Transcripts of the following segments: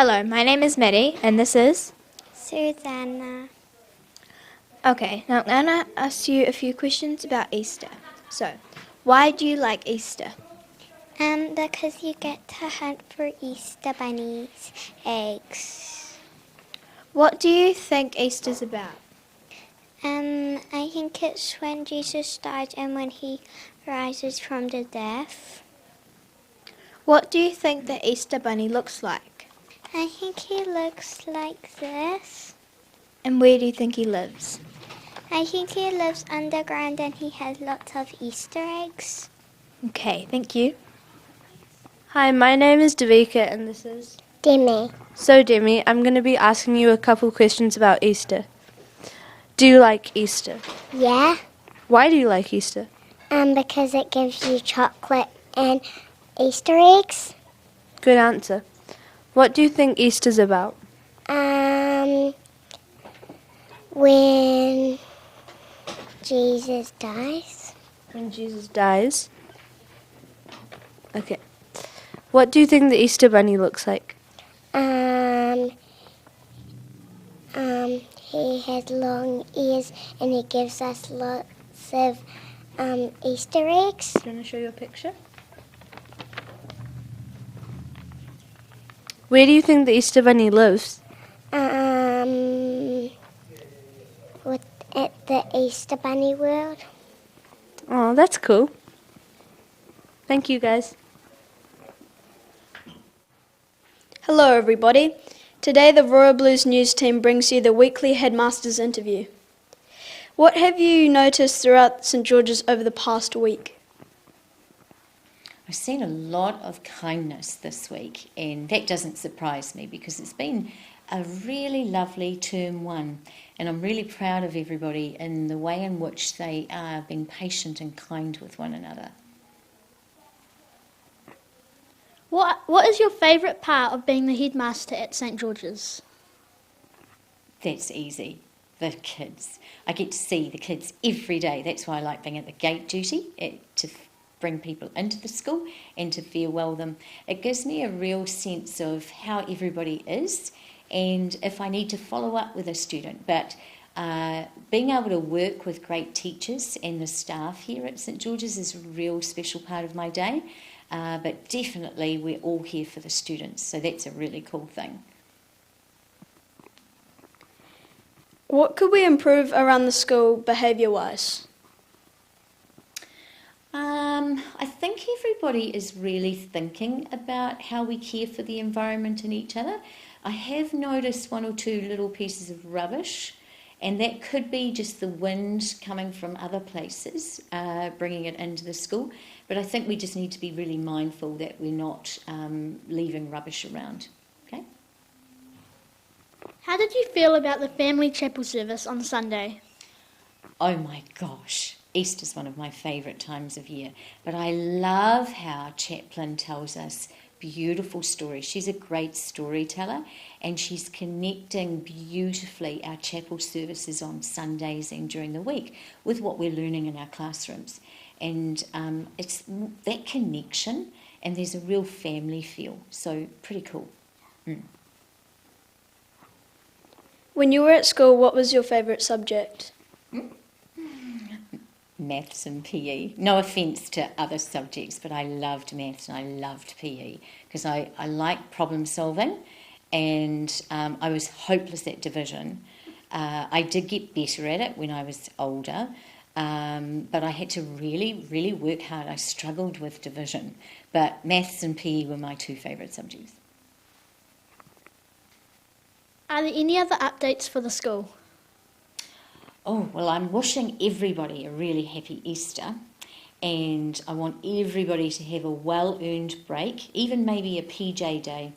Hello, my name is Maddie, and this is... Susanna. Okay, now I'm going to ask you a few questions about Easter. So, why do you like Easter? Because you get to hunt for Easter bunnies' eggs. What do you think Easter's about? I think it's when Jesus died and when he rises from the death. What do you think the Easter bunny looks like? I think he looks like this. And where do you think he lives? I think he lives underground and he has lots of Easter eggs. Okay, thank you. Hi, my name is Davika, and this is... Demi. So, Demi, I'm going to be asking you a couple questions about Easter. Do you like Easter? Yeah. Why do you like Easter? Because it gives you chocolate and Easter eggs. Good answer. What do you think Easter's about? When Jesus dies. When Jesus dies? Okay. What do you think the Easter bunny looks like? He has long ears and he gives us lots of Easter eggs. Do you want to show you a picture? Where do you think the Easter bunny lives? At the Easter Bunny World. Oh, that's cool. Thank you, guys. Hello everybody. Today the Royal Blues News team brings you the weekly Headmaster's interview. What have you noticed throughout St George's over the past week? I've seen a lot of kindness this week, and that doesn't surprise me because it's been a really lovely term one, and I'm really proud of everybody in the way in which they are being patient and kind with one another. What is your favourite part of being the headmaster at St George's? That's easy. The kids. I get to see the kids every day. That's why I like being at the gate duty, to bring people into the school and to farewell them. It gives me a real sense of how everybody is and if I need to follow up with a student. But being able to work with great teachers and the staff here at St George's is a real special part of my day. But definitely we're all here for the students, so that's a really cool thing. What could we improve around the school behaviour-wise? I think everybody is really thinking about how we care for the environment and each other. I have noticed one or two little pieces of rubbish, and that could be just the wind coming from other places, bringing it into the school. But I think we just need to be really mindful that we're not leaving rubbish around. Okay? How did you feel about the family chapel service on Sunday? Oh my gosh, Easter's one of my favourite times of year. But I love how Chaplain tells us beautiful stories. She's a great storyteller, and she's connecting beautifully our chapel services on Sundays and during the week with what we're learning in our classrooms. And it's that connection, and there's a real family feel. So pretty cool. When you were at school, what was your favourite subject? Maths and PE. No offence to other subjects, but I loved maths and I loved PE because I like problem solving, and I was hopeless at division. I did get better at it when I was older, but I had to really, really work hard. I struggled with division, but maths and PE were my two favourite subjects. Are there any other updates for the school? Oh, well, I'm wishing everybody a really happy Easter, and I want everybody to have a well-earned break, even maybe a PJ day.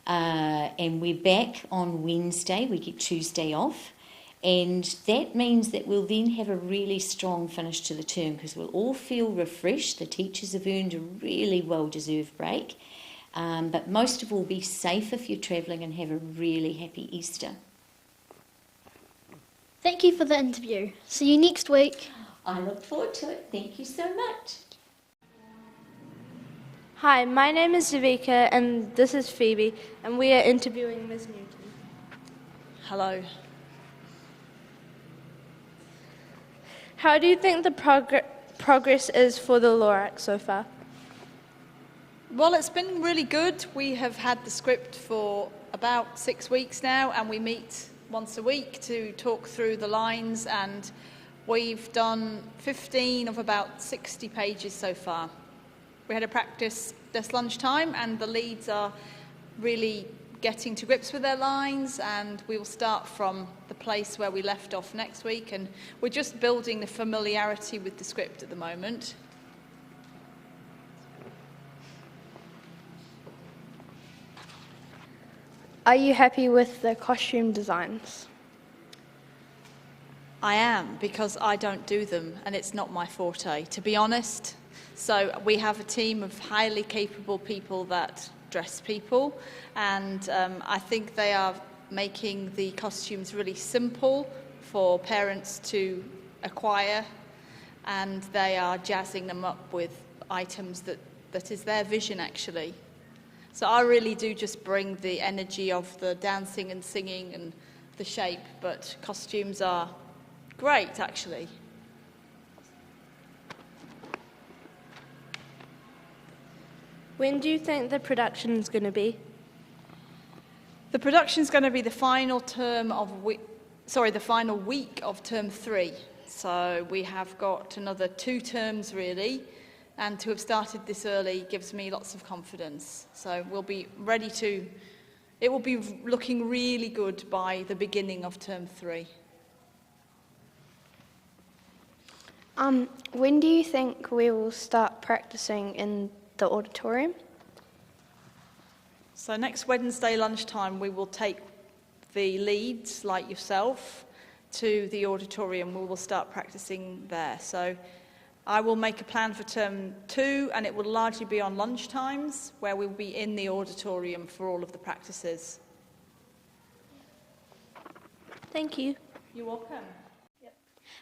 And we're back on Wednesday. We get Tuesday off, and that means that we'll then have a really strong finish to the term because we'll all feel refreshed. The teachers have earned a really well-deserved break, but most of all, be safe if you're travelling and have a really happy Easter. Thank you for the interview. See you next week. I look forward to it. Thank you so much. Hi, my name is Zavika and this is Phoebe, and we are interviewing Ms. Newton. Hello. How do you think the progress is for the LORAC so far? Well, it's been really good. We have had the script for about 6 weeks now, and we meet once a week to talk through the lines, and we've done 15 of about 60 pages so far. We had a practice this lunchtime, and the leads are really getting to grips with their lines, and we will start from the place where we left off next week, and we're just building the familiarity with the script at the moment. Are you happy with the costume designs? I am, because I don't do them, and it's not my forte, to be honest. So we have a team of highly capable people that dress people, and I think they are making the costumes really simple for parents to acquire, and they are jazzing them up with items that is their vision, actually. So I really do just bring the energy of the dancing and singing and the shape, but costumes are great, actually. When do you think the production is going to be? The production's going to be the final the final week of term 3. So we have got another 2 terms really, and to have started this early gives me lots of confidence. So we'll be ready to, it will be looking really good by the beginning of term 3. When do you think we will start practicing in the auditorium? So next Wednesday lunchtime we will take the leads, like yourself, to the auditorium. We will start practicing there. So I will make a plan for term 2, and it will largely be on lunchtimes, where we'll be in the auditorium for all of the practices. Thank you. You're welcome.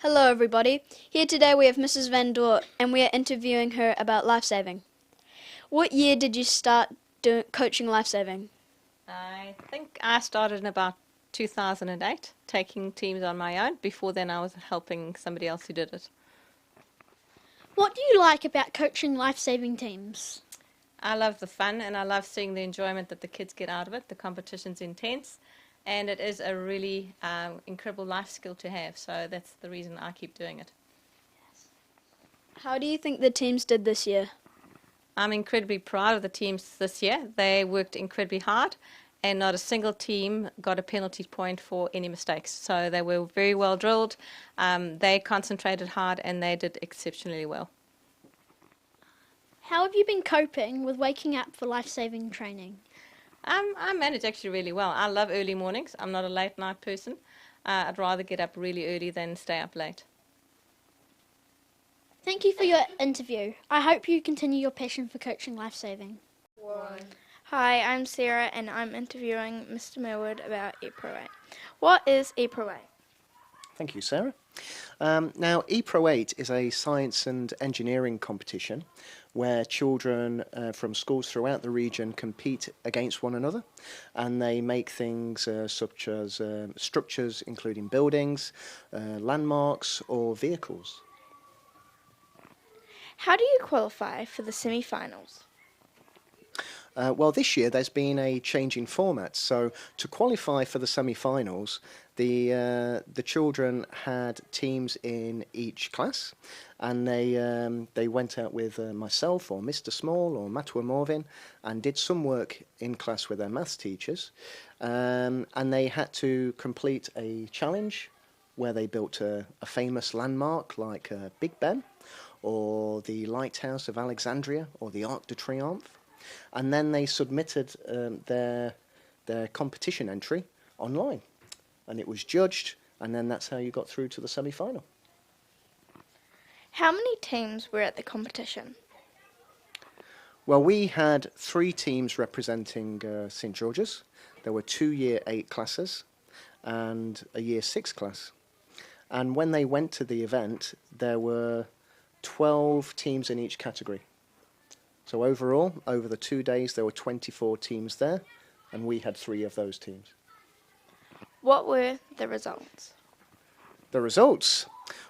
Hello, everybody. Here today we have Mrs. Van Dort, and we are interviewing her about lifesaving. What year did you start coaching lifesaving? I think I started in about 2008, taking teams on my own. Before then, I was helping somebody else who did it. What do you like about coaching life-saving teams? I love the fun, and I love seeing the enjoyment that the kids get out of it. The competition's intense, and it is a really incredible life skill to have, so that's the reason I keep doing it. How do you think the teams did this year? I'm incredibly proud of the teams this year. They worked incredibly hard, and not a single team got a penalty point for any mistakes. So they were very well drilled, they concentrated hard, and they did exceptionally well. How have you been coping with waking up for life-saving training? I manage actually really well. I love early mornings. I'm not a late night person. I'd rather get up really early than stay up late. Thank you for your interview. I hope you continue your passion for coaching life-saving. Hi, I'm Sarah, and I'm interviewing Mr. Millward about ePro 8. What is ePro 8? Thank you, Sarah. Now, ePro 8 is a science and engineering competition where children from schools throughout the region compete against one another, and they make things such as structures, including buildings, landmarks, or vehicles. How do you qualify for the semi-finals? Well, this year there's been a change in format. So to qualify for the semi-finals, the children had teams in each class, and they went out with myself or Mr. Small or Matwa Morvin and did some work in class with their maths teachers, and they had to complete a challenge where they built a famous landmark like Big Ben, or the Lighthouse of Alexandria, or the Arc de Triomphe. And then they submitted their competition entry online, and it was judged, and then that's how you got through to the semi-final. How many teams were at the competition? Well, we had 3 teams representing St George's. There were 2 Year 8 classes and a Year 6 class. And when they went to the event, there were 12 teams in each category. So overall, over the 2 days, there were 24 teams there, and we had 3 of those teams. What were the results? The results?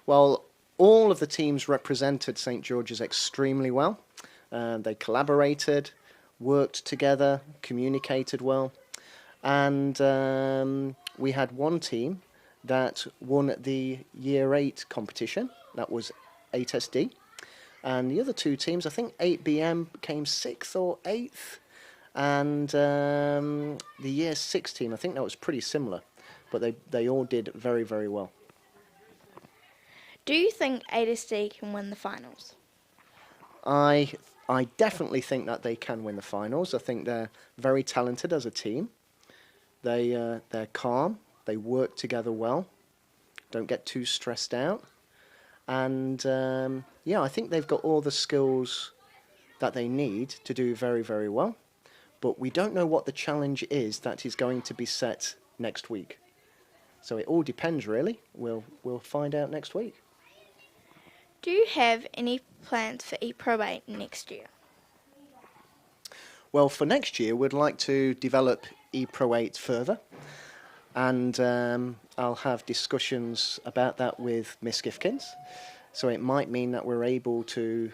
Well, all of the teams represented St George's extremely well. They collaborated, worked together, communicated well, and we had one team that won the Year 8 competition. That was 8SD. And the other 2 teams, I think 8BM came 6th or 8th, and the Year 6 team, I think that was pretty similar, but they all did very, very well. Do you think 8SD can win the finals? I definitely think that they can win the finals. I think they're very talented as a team. They're calm. They work together well. Don't get too stressed out. And I think they've got all the skills that they need to do very, very well. But we don't know what the challenge is that is going to be set next week. So it all depends, really. We'll find out next week. Do you have any plans for ePro 8 next year? Well, for next year, we'd like to develop ePro 8 further. And I'll have discussions about that with Miss Gifkins. So it might mean that we're able to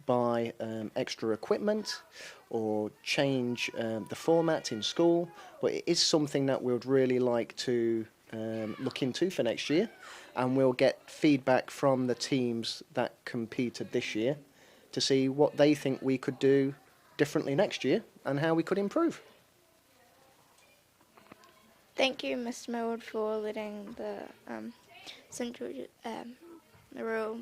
buy extra equipment or change the format in school. But it is something that we'd really like to look into for next year. And we'll get feedback from the teams that competed this year to see what they think we could do differently next year and how we could improve. Thank you, Mr. Millward, for letting the St George the Royal